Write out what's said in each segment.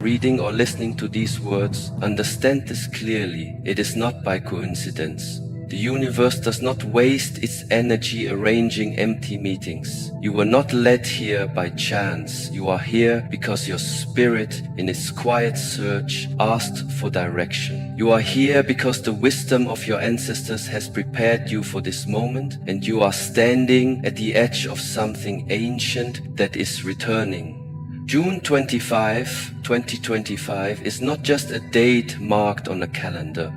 Reading or listening to these words, understand this clearly. It is not by coincidence. The universe does not waste its energy arranging empty meetings. You were not led here by chance. You are here because your spirit, in its quiet search, asked for direction. You are here because the wisdom of your ancestors has prepared you for this moment, and you are standing at the edge of something ancient that is returning. June 25, 2025 is not just a date marked on a calendar.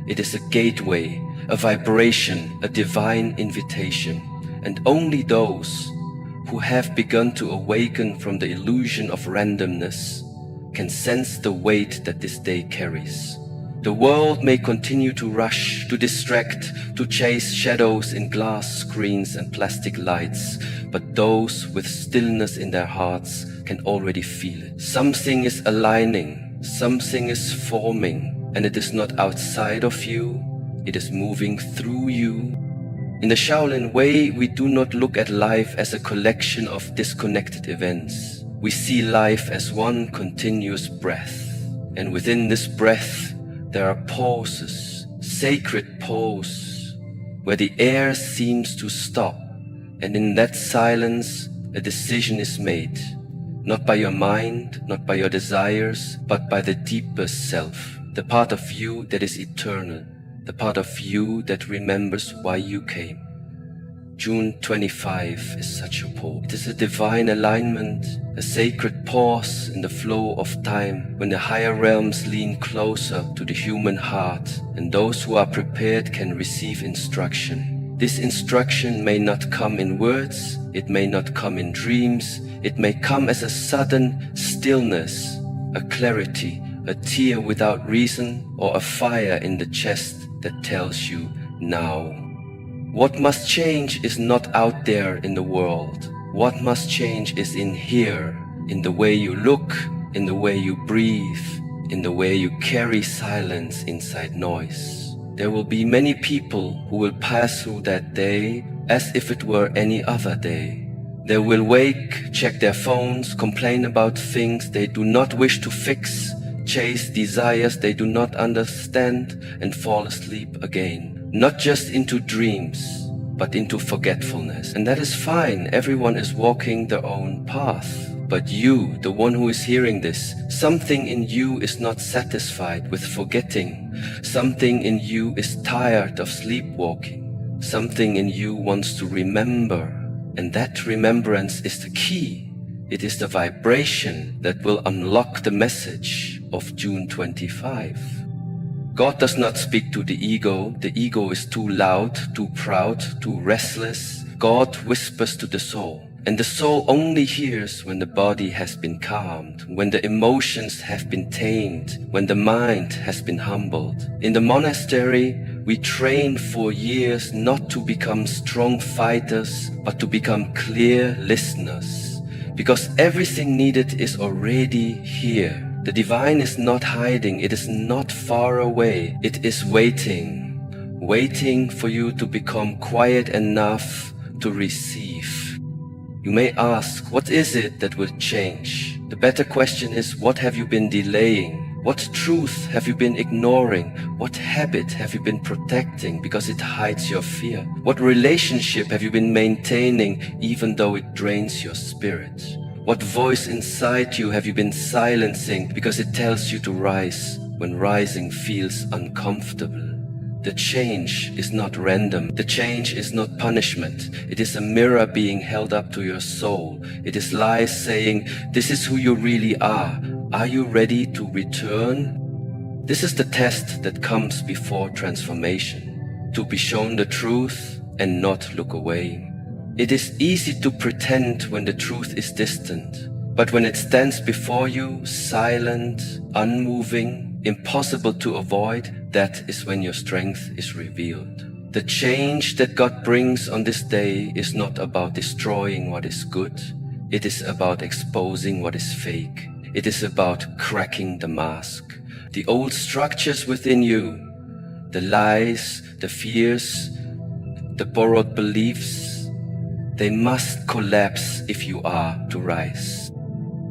It is a gateway, a vibration, a divine invitation. And only those who have begun to awaken from the illusion of randomness can sense the weight that this day carries. The world may continue to rush, to distract, to chase shadows in glass screens and plastic lights, but those with stillness in their hearts can already feel it. Something is aligning, something is forming, and it is not outside of you, it is moving through you. In the Shaolin way, we do not look at life as a collection of disconnected events. We see life as one continuous breath, and within this breath, there are pauses, sacred pauses, where the air seems to stop, and in that silence, a decision is made, not by your mind, not by your desires, but by the deepest self, the part of you that is eternal, the part of you that remembers why you came. June 25 is such a pause. It is a divine alignment, a sacred pause in the flow of time when the higher realms lean closer to the human heart and those who are prepared can receive instruction. This instruction may not come in words, it may not come in dreams, it may come as a sudden stillness, a clarity, a tear without reason, or a fire in the chest that tells you now. What must change is not out there in the world. What must change is in here, in the way you look, in the way you breathe, in the way you carry silence inside noise. There will be many people who will pass through that day as if it were any other day. They will wake, check their phones, complain about things they do not wish to fix, chase desires they do not understand, and fall asleep again. Not just into dreams, but into forgetfulness. And that is fine, everyone is walking their own path. But you, the one who is hearing this, something in you is not satisfied with forgetting. Something in you is tired of sleepwalking. Something in you wants to remember. And that remembrance is the key. It is the vibration that will unlock the message of June 25. God does not speak to the ego is too loud, too proud, too restless. God whispers to the soul, and the soul only hears when the body has been calmed, when the emotions have been tamed, when the mind has been humbled. In the monastery, we train for years not to become strong fighters, but to become clear listeners, because everything needed is already here. The divine is not hiding, it is not far away, it is waiting for you to become quiet enough to receive. You may ask, what is it that will change? The better question is, what have you been delaying? What truth have you been ignoring? What habit have you been protecting because it hides your fear? What relationship have you been maintaining even though it drains your spirit? What voice inside you have you been silencing because it tells you to rise when rising feels uncomfortable? The change is not random. The change is not punishment. It is a mirror being held up to your soul. It is lies saying, this is who you really are. Are you ready to return? This is the test that comes before transformation. To be shown the truth and not look away. It is easy to pretend when the truth is distant, but when it stands before you, silent, unmoving, impossible to avoid, that is when your strength is revealed. The change that God brings on this day is not about destroying what is good. It is about exposing what is fake. It is about cracking the mask. The old structures within you, the lies, the fears, the borrowed beliefs, they must collapse if you are to rise.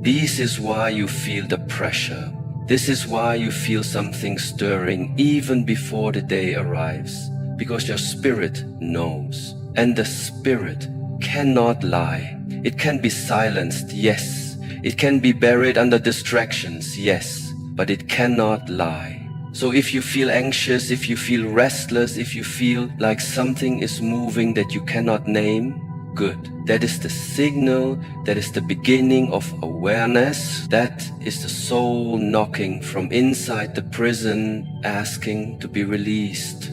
This is why you feel the pressure. This is why you feel something stirring even before the day arrives, because your spirit knows. And the spirit cannot lie. It can be silenced, yes. It can be buried under distractions, yes, but it cannot lie. So if you feel anxious, if you feel restless, if you feel like something is moving that you cannot name, good. That is the signal, that is the beginning of awareness. That is the soul knocking from inside the prison, asking to be released.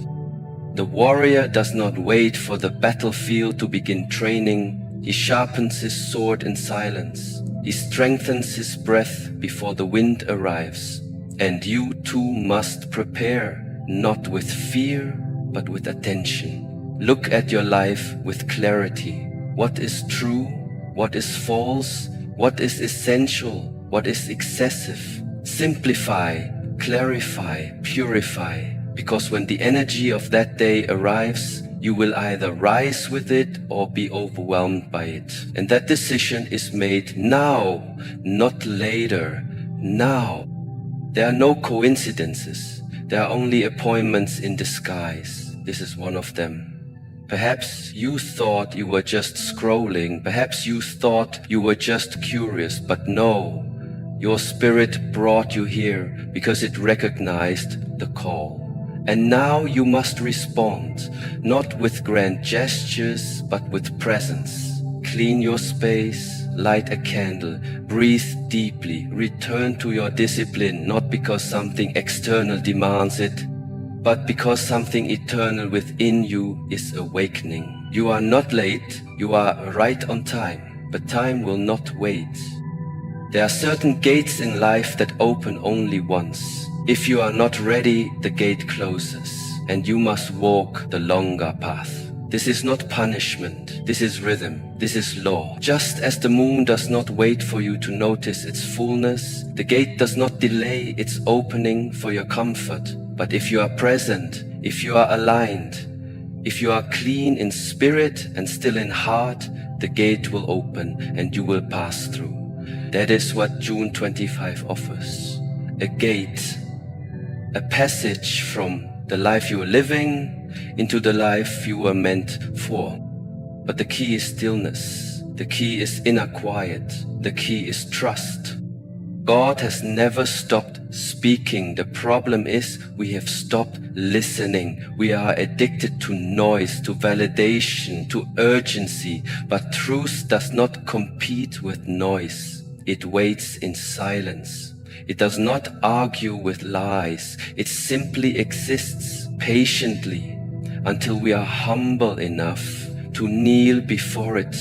The warrior does not wait for the battlefield to begin training. He sharpens his sword in silence. He strengthens his breath before the wind arrives. And you too must prepare, not with fear, but with attention. Look at your life with clarity. What is true? What is false? What is essential? What is excessive? Simplify, clarify, purify. Because when the energy of that day arrives, you will either rise with it or be overwhelmed by it. And that decision is made now, not later, now. There are no coincidences. There are only appointments in disguise. This is one of them. Perhaps you thought you were just scrolling. Perhaps you thought you were just curious, but no. Your spirit brought you here because it recognized the call. And now you must respond, not with grand gestures, but with presence. Clean your space, light a candle, breathe deeply, return to your discipline, not because something external demands it, but because something eternal within you is awakening. You are not late, you are right on time, but time will not wait. There are certain gates in life that open only once. If you are not ready, the gate closes, and you must walk the longer path. This is not punishment, this is rhythm, this is law. Just as the moon does not wait for you to notice its fullness, the gate does not delay its opening for your comfort. But if you are present, if you are aligned, if you are clean in spirit and still in heart, the gate will open and you will pass through. That is what June 25 offers. A gate, a passage from the life you are living into the life you were meant for. But the key is stillness. The key is inner quiet. The key is trust. God has never stopped speaking. The problem is we have stopped listening. We are addicted to noise, to validation, to urgency. But truth does not compete with noise. It waits in silence. It does not argue with lies. It simply exists patiently until we are humble enough to kneel before it.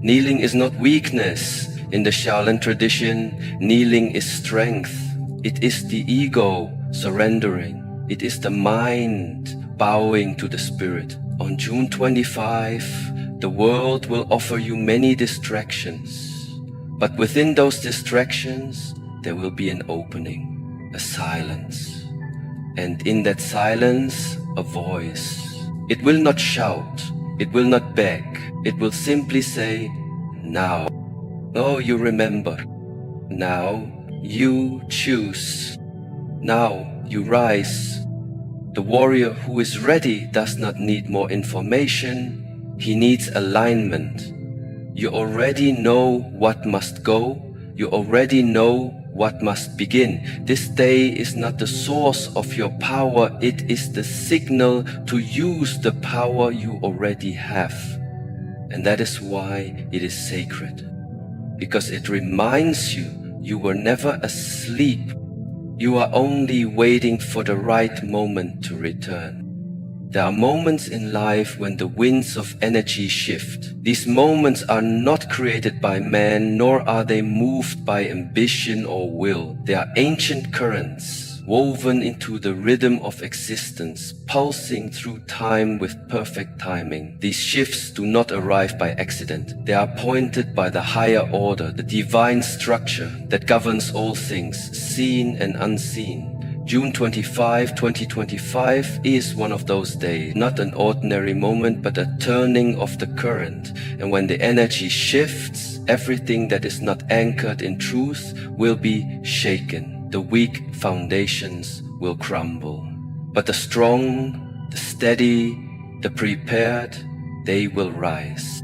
Kneeling is not weakness. In the Shaolin tradition, kneeling is strength. It is the ego surrendering. It is the mind bowing to the spirit. On June 25, the world will offer you many distractions. But within those distractions, there will be an opening, a silence. And in that silence, a voice. It will not shout. It will not beg. It will simply say, now. Oh, you remember. Now you choose. Now you rise. The warrior who is ready does not need more information. He needs alignment. You already know what must go. You already know what must begin. This day is not the source of your power. It is the signal to use the power you already have. And that is why it is sacred. Because it reminds you, you were never asleep. You are only waiting for the right moment to return. There are moments in life when the winds of energy shift. These moments are not created by man, nor are they moved by ambition or will. They are ancient currents, woven into the rhythm of existence, pulsing through time with perfect timing. These shifts do not arrive by accident. They are appointed by the higher order, the divine structure that governs all things, seen and unseen. June 25, 2025 is one of those days, not an ordinary moment, but a turning of the current. And when the energy shifts, everything that is not anchored in truth will be shaken. The weak foundations will crumble. But the strong, the steady, the prepared, they will rise.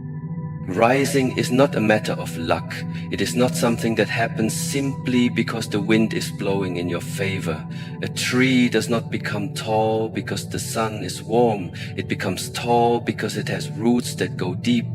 Rising is not a matter of luck. It is not something that happens simply because the wind is blowing in your favor. A tree does not become tall because the sun is warm. It becomes tall because it has roots that go deep.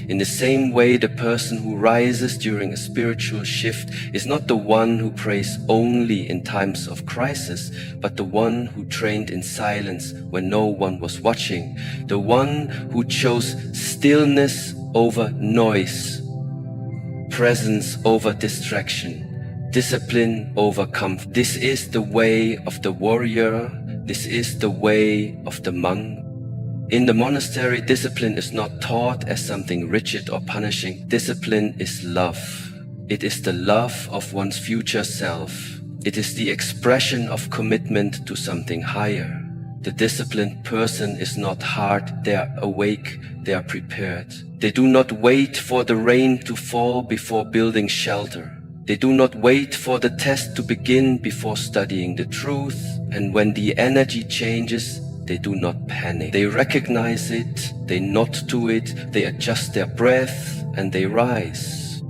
In the same way, the person who rises during a spiritual shift is not the one who prays only in times of crisis, but the one who trained in silence when no one was watching, the one who chose stillness over noise, presence over distraction, discipline over comfort. This is the way of the warrior. This is the way of the monk. In the monastery, discipline is not taught as something rigid or punishing. Discipline is love. It is the love of one's future self. It is the expression of commitment to something higher. The disciplined person is not hard, they are awake, they are prepared. They do not wait for the rain to fall before building shelter. They do not wait for the test to begin before studying the truth. And when the energy changes, they do not panic. They recognize it, they nod to it, they adjust their breath, and they rise.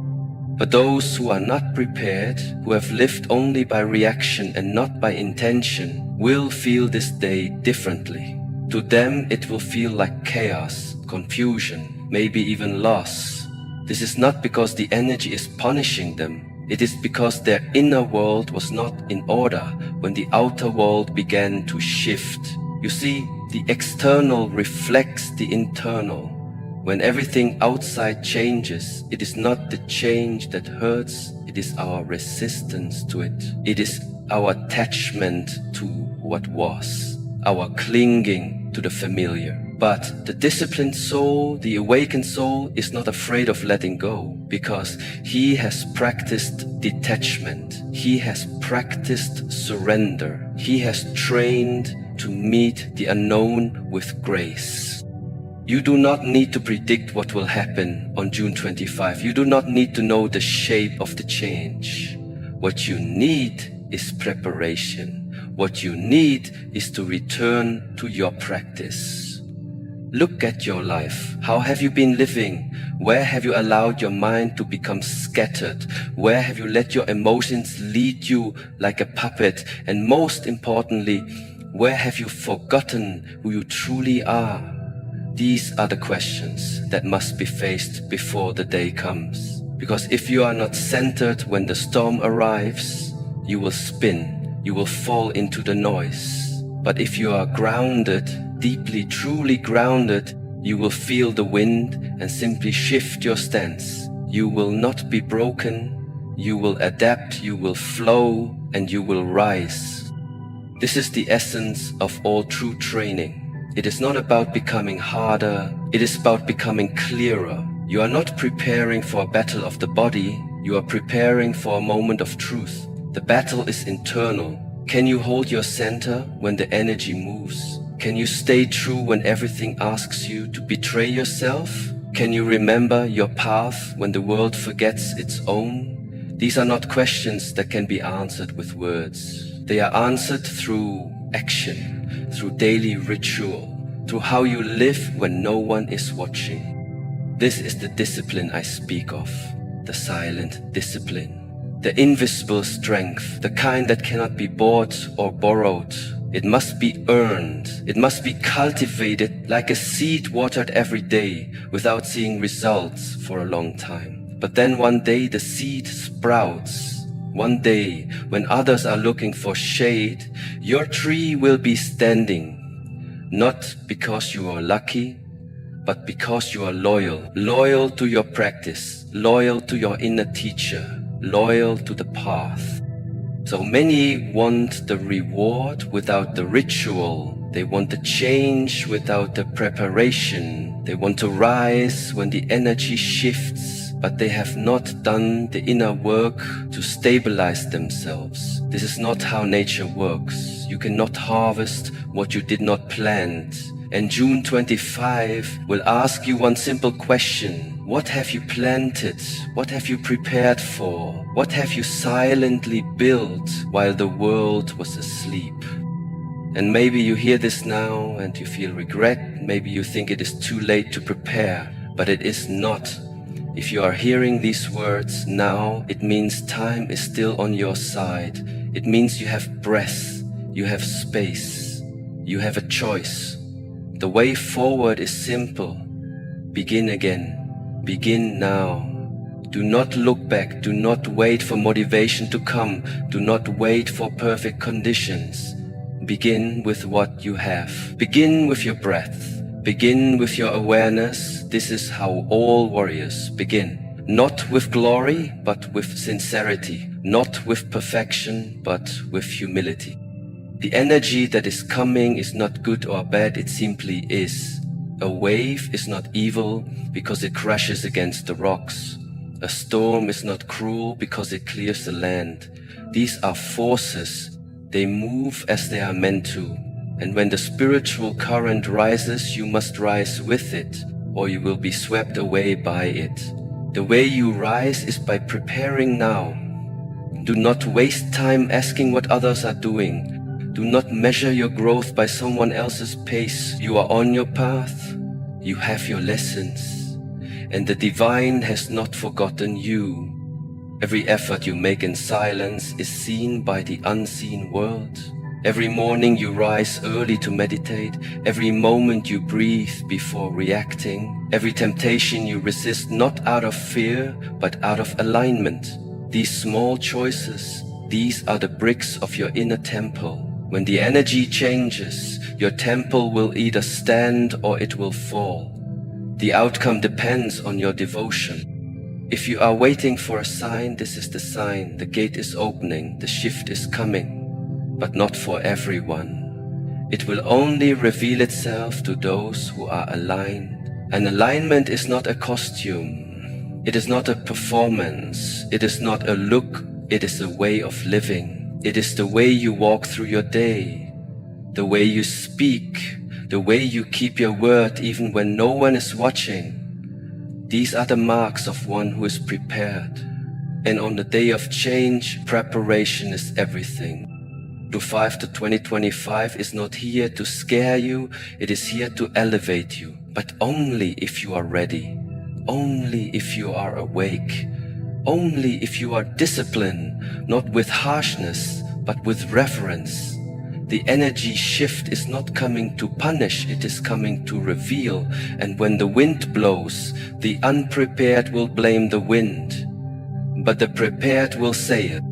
But those who are not prepared, who have lived only by reaction and not by intention, will feel this day differently. To them, it will feel like chaos, confusion, maybe even loss. This is not because the energy is punishing them. It is because their inner world was not in order when the outer world began to shift. You see, the external reflects the internal. When everything outside changes, it is not the change that hurts, it is our resistance to it. It is our attachment to what was, our clinging to the familiar. But the disciplined soul, the awakened soul, is not afraid of letting go because he has practiced detachment. He has practiced surrender. He has trained to meet the unknown with grace. You do not need to predict what will happen on June 25. You do not need to know the shape of the change. What you need is preparation. What you need is to return to your practice. Look at your life. How have you been living? Where have you allowed your mind to become scattered? Where have you let your emotions lead you like a puppet? And most importantly, where have you forgotten who you truly are? These are the questions that must be faced before the day comes. Because if you are not centered when the storm arrives, you will spin, you will fall into the noise. But if you are grounded, deeply, truly grounded, you will feel the wind and simply shift your stance. You will not be broken, you will adapt, you will flow, and you will rise. This is the essence of all true training. It is not about becoming harder, it is about becoming clearer. You are not preparing for a battle of the body, you are preparing for a moment of truth. The battle is internal. Can you hold your center when the energy moves? Can you stay true when everything asks you to betray yourself? Can you remember your path when the world forgets its own? These are not questions that can be answered with words. They are answered through action, through daily ritual, through how you live when no one is watching. This is the discipline I speak of, the silent discipline, the invisible strength, the kind that cannot be bought or borrowed. It must be earned. It must be cultivated like a seed watered every day without seeing results for a long time. But then one day the seed sprouts. One day, when others are looking for shade, your tree will be standing, not because you are lucky, but because you are loyal. Loyal to your practice, loyal to your inner teacher, loyal to the path. So many want the reward without the ritual. They want the change without the preparation. They want to rise when the energy shifts, but they have not done the inner work to stabilize themselves. This is not how nature works. You cannot harvest what you did not plant. And June 25 will ask you one simple question. What have you planted? What have you prepared for? What have you silently built while the world was asleep? And maybe you hear this now and you feel regret. Maybe you think it is too late to prepare, but it is not. If you are hearing these words now, it means time is still on your side. It means you have breath, you have space, you have a choice. The way forward is simple. Begin again. Begin now. Do not look back. Do not wait for motivation to come. Do not wait for perfect conditions. Begin with what you have. Begin with your breath. Begin with your awareness. This is how all warriors begin. Not with glory, but with sincerity. Not with perfection, but with humility. The energy that is coming is not good or bad, it simply is. A wave is not evil because it crashes against the rocks. A storm is not cruel because it clears the land. These are forces. They move as they are meant to. And when the spiritual current rises, you must rise with it, or you will be swept away by it. The way you rise is by preparing now. Do not waste time asking what others are doing. Do not measure your growth by someone else's pace. You are on your path. You have your lessons. And the divine has not forgotten you. Every effort you make in silence is seen by the unseen world. Every morning you rise early to meditate. Every moment you breathe before reacting. Every temptation you resist not out of fear, but out of alignment. These small choices, these are the bricks of your inner temple. When the energy changes, your temple will either stand or it will fall. The outcome depends on your devotion. If you are waiting for a sign, this is the sign. The gate is opening, the shift is coming, but not for everyone. It will only reveal itself to those who are aligned. An alignment is not a costume. It is not a performance. It is not a look. It is a way of living. It is the way you walk through your day, the way you speak, the way you keep your word even when no one is watching. These are the marks of one who is prepared. And on the day of change, preparation is everything. 5 to 2025 is not here to scare you, it is here to elevate you. But only if you are ready, only if you are awake. Only if you are disciplined, not with harshness, but with reverence. The energy shift is not coming to punish, it is coming to reveal. And when the wind blows, the unprepared will blame the wind, but the prepared will say it.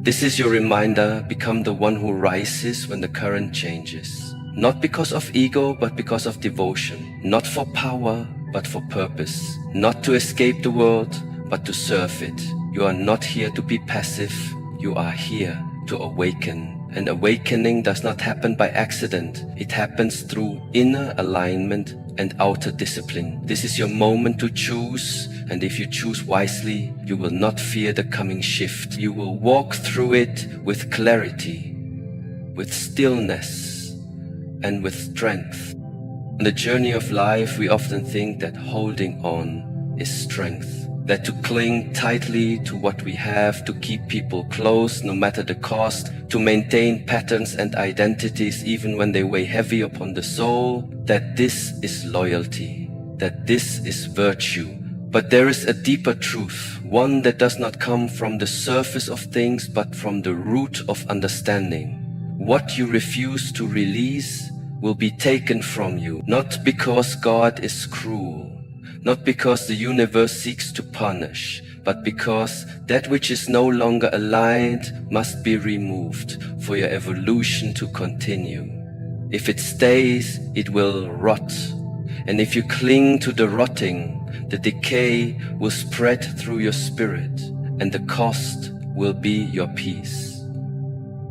This is your reminder, become the one who rises when the current changes. Not because of ego, but because of devotion. Not for power, but for purpose. Not to escape the world, but to serve it. You are not here to be passive, you are here to awaken. And awakening does not happen by accident. It happens through inner alignment and outer discipline. This is your moment to choose, and if you choose wisely, you will not fear the coming shift. You will walk through it with clarity, with stillness, and with strength. On the journey of life, we often think that holding on is strength. That to cling tightly to what we have, to keep people close no matter the cost, to maintain patterns and identities even when they weigh heavy upon the soul, that this is loyalty, that this is virtue. But there is a deeper truth, one that does not come from the surface of things but from the root of understanding. What you refuse to release will be taken from you, not because God is cruel, not because the universe seeks to punish, but because that which is no longer aligned must be removed for your evolution to continue. If it stays, it will rot. And if you cling to the rotting, the decay will spread through your spirit, and the cost will be your peace.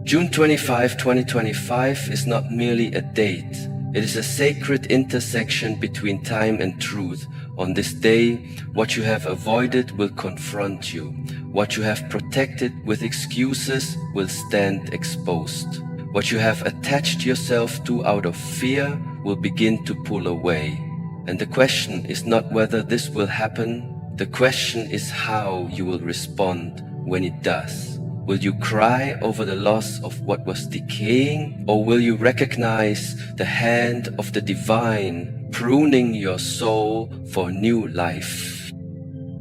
June 25, 2025 is not merely a date. It is a sacred intersection between time and truth, On this day, what you have avoided will confront you. What you have protected with excuses will stand exposed. What you have attached yourself to out of fear will begin to pull away. And the question is not whether this will happen. The question is how you will respond when it does. Will you cry over the loss of what was decaying, or will you recognize the hand of the divine pruning your soul for new life?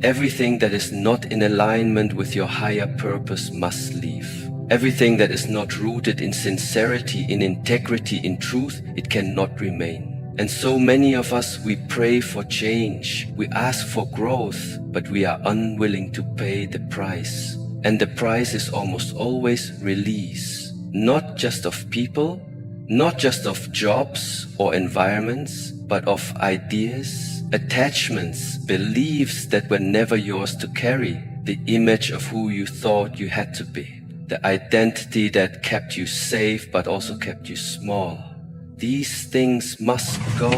Everything that is not in alignment with your higher purpose must leave. Everything that is not rooted in sincerity, in integrity, in truth, it cannot remain. And so many of us, we pray for change, we ask for growth, but we are unwilling to pay the price. And the price is almost always release, not just of people, not just of jobs or environments, but of ideas, attachments, beliefs that were never yours to carry, the image of who you thought you had to be, the identity that kept you safe but also kept you small. These things must go.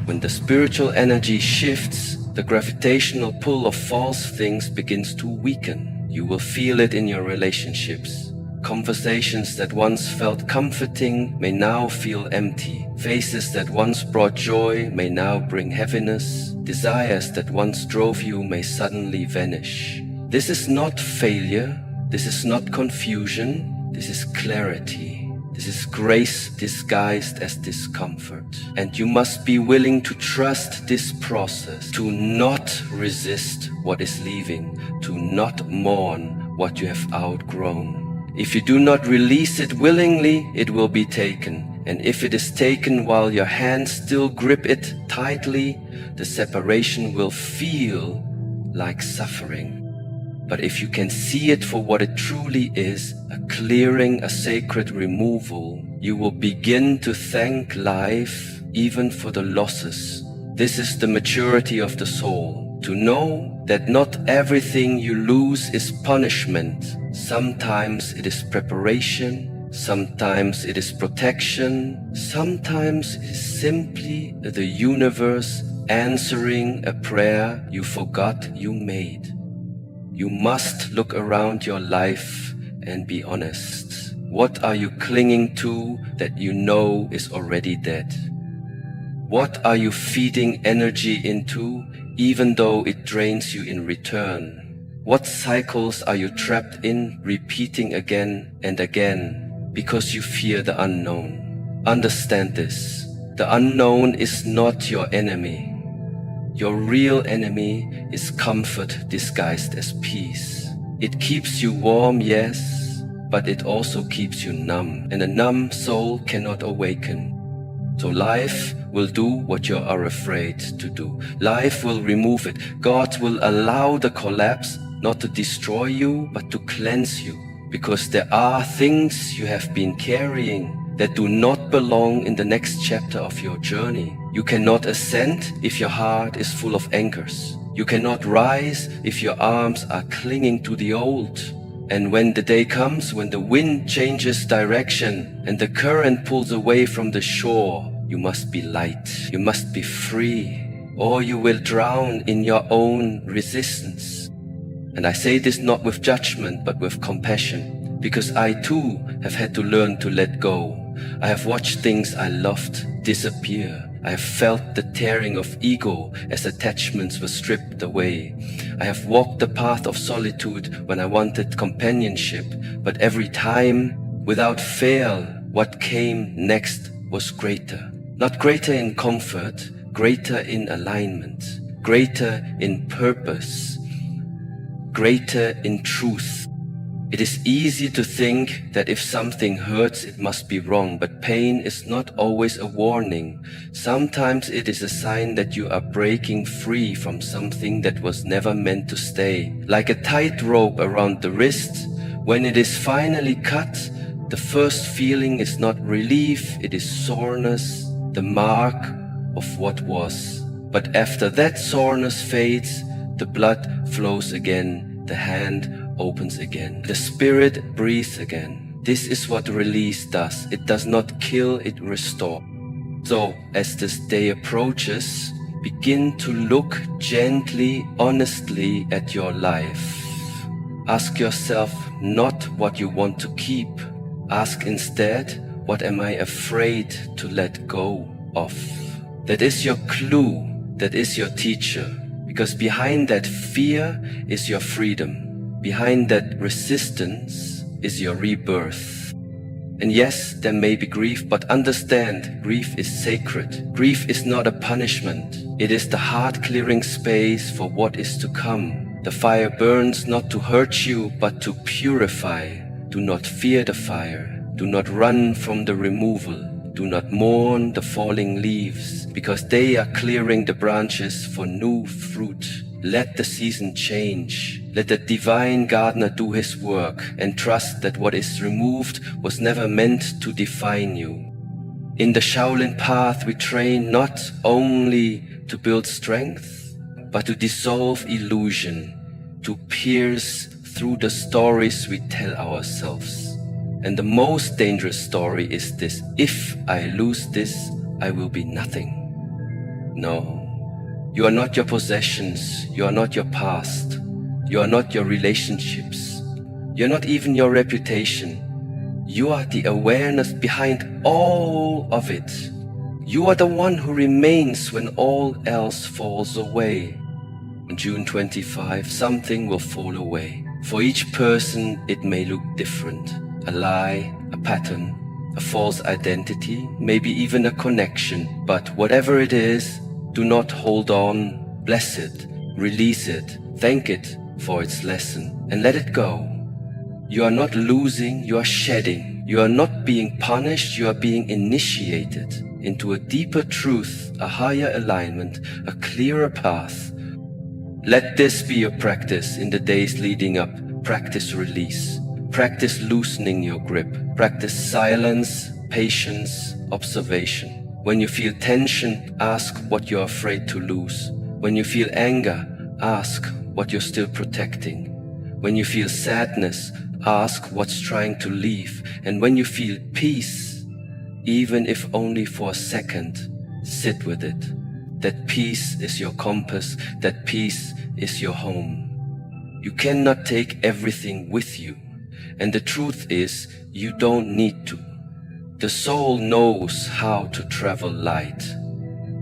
When the spiritual energy shifts, the gravitational pull of false things begins to weaken. You will feel it in your relationships. Conversations that once felt comforting may now feel empty. Faces that once brought joy may now bring heaviness. Desires that once drove you may suddenly vanish. This is not failure. This is not confusion. This is clarity. This is grace disguised as discomfort. And you must be willing to trust this process, to not resist what is leaving, to not mourn what you have outgrown. If you do not release it willingly, it will be taken. And if it is taken while your hands still grip it tightly, the separation will feel like suffering. But if you can see it for what it truly is, a clearing, a sacred removal, you will begin to thank life even for the losses. This is the maturity of the soul, to know that not everything you lose is punishment. Sometimes it is preparation, sometimes it is protection, sometimes it is simply the universe answering a prayer you forgot you made. You must look around your life and be honest. What are you clinging to that you know is already dead? What are you feeding energy into even though it drains you in return? What cycles are you trapped in, repeating again and again because you fear the unknown? Understand this. The unknown is not your enemy. Your real enemy is comfort disguised as peace. It keeps you warm, yes, but it also keeps you numb, and a numb soul cannot awaken. So life will do what you are afraid to do. Life will remove it. God will allow the collapse not to destroy you, but to cleanse you, because there are things you have been carrying that do not belong in the next chapter of your journey. You cannot ascend if your heart is full of anchors. You cannot rise if your arms are clinging to the old. And when the day comes, when the wind changes direction and the current pulls away from the shore, you must be light. You must be free, or you will drown in your own resistance. And I say this not with judgment, but with compassion, because I too have had to learn to let go. I have watched things I loved disappear. I have felt the tearing of ego as attachments were stripped away. I have walked the path of solitude when I wanted companionship, but every time, without fail, what came next was greater. Not greater in comfort, greater in alignment, greater in purpose, greater in truth. It is easy to think that if something hurts, it must be wrong, but pain is not always a warning. Sometimes it is a sign that you are breaking free from something that was never meant to stay. Like a tight rope around the wrist, when it is finally cut, the first feeling is not relief, it is soreness, the mark of what was. But after that soreness fades, the blood flows again, the hand opens again. The spirit breathes again. This is what release does. It does not kill, it restores. So, as this day approaches, Begin to look gently, honestly at your life. Ask yourself not what you want to keep. Ask instead, what am I afraid to let go of? That is your clue, that is your teacher. Because behind that fear is your freedom. Behind that resistance is your rebirth. And yes, there may be grief, but understand, grief is sacred. Grief is not a punishment. It is the heart clearing space for what is to come. The fire burns not to hurt you, but to purify. Do not fear the fire. Do not run from the removal. Do not mourn the falling leaves, because they are clearing the branches for new fruit. Let the season change. Let the divine gardener do his work, and trust that what is removed was never meant to define you. In the Shaolin path we train not only to build strength, but to dissolve illusion, to pierce through the stories we tell ourselves. And the most dangerous story is this: if I lose this, I will be nothing. No. You are not your possessions, you are not your past, you are not your relationships, you are not even your reputation. You are the awareness behind all of it. You are the one who remains when all else falls away. On June 25, something will fall away. For each person, it may look different. A lie, a pattern, a false identity, maybe even a connection. But whatever it is, do not hold on. Bless it, release it, thank it for its lesson, and let it go. You are not losing, you are shedding. You are not being punished, you are being initiated into a deeper truth, a higher alignment, a clearer path. Let this be your practice in the days leading up. Practice release. Practice loosening your grip. Practice silence, patience, observation. When you feel tension, ask what you're afraid to lose. When you feel anger, ask what you're still protecting. When you feel sadness, ask what's trying to leave. And when you feel peace, even if only for a second, sit with it. That peace is your compass, that peace is your home. You cannot take everything with you. And the truth is, you don't need to. The soul knows how to travel light.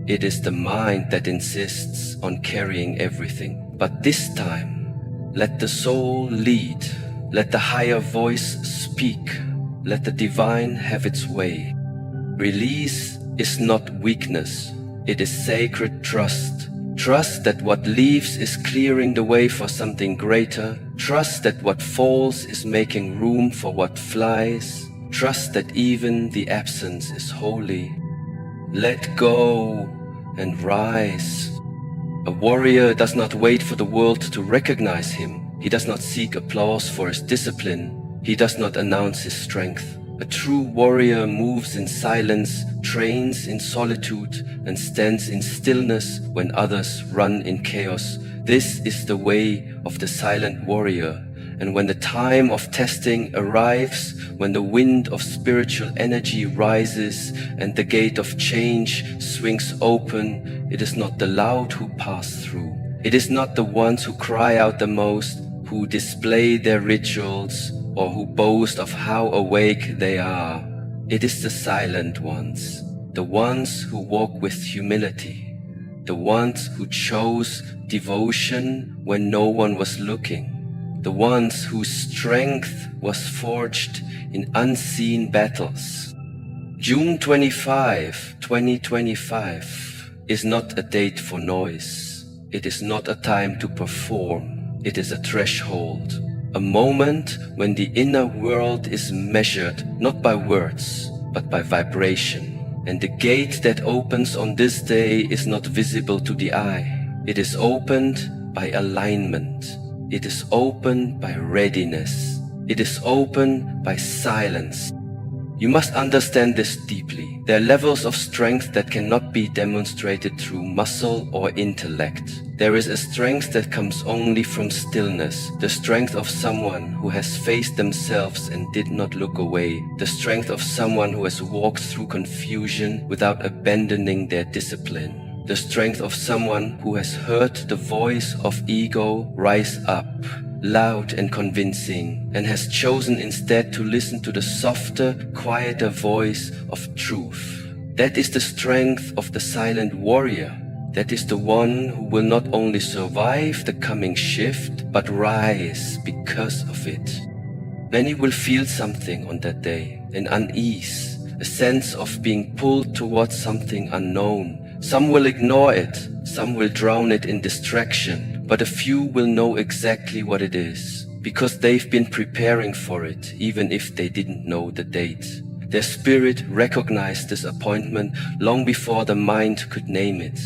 It is the mind that insists on carrying everything. But this time, let the soul lead. Let the higher voice speak. Let the divine have its way. Release is not weakness. It is sacred trust. Trust that what leaves is clearing the way for something greater. Trust that what falls is making room for what flies. Trust that even the absence is holy. Let go and rise. A warrior does not wait for the world to recognize him. He does not seek applause for his discipline. He does not announce his strength. A true warrior moves in silence, trains in solitude, and stands in stillness when others run in chaos. This is the way of the silent warrior. And when the time of testing arrives, when the wind of spiritual energy rises and the gate of change swings open, it is not the loud who pass through. It is not the ones who cry out the most, who display their rituals, or who boast of how awake they are. It is the silent ones, the ones who walk with humility, the ones who chose devotion when no one was looking, the ones whose strength was forged in unseen battles. June 25, 2025 is not a date for noise. It is not a time to perform. It is a threshold. A moment when the inner world is measured not by words, but by vibration. And the gate that opens on this day is not visible to the eye. It is opened by alignment. It is opened by readiness. It is opened by silence. You must understand this deeply. There are levels of strength that cannot be demonstrated through muscle or intellect. There is a strength that comes only from stillness, the strength of someone who has faced themselves and did not look away, the strength of someone who has walked through confusion without abandoning their discipline. The strength of someone who has heard the voice of ego rise up, loud and convincing, and has chosen instead to listen to the softer, quieter voice of truth. That is the strength of the silent warrior. That is the one who will not only survive the coming shift, but rise because of it. Many will feel something on that day, an unease, a sense of being pulled towards something unknown. Some will ignore it, some will drown it in distraction, but a few will know exactly what it is, because they've been preparing for it, even if they didn't know the date. Their spirit recognized this appointment long before the mind could name it.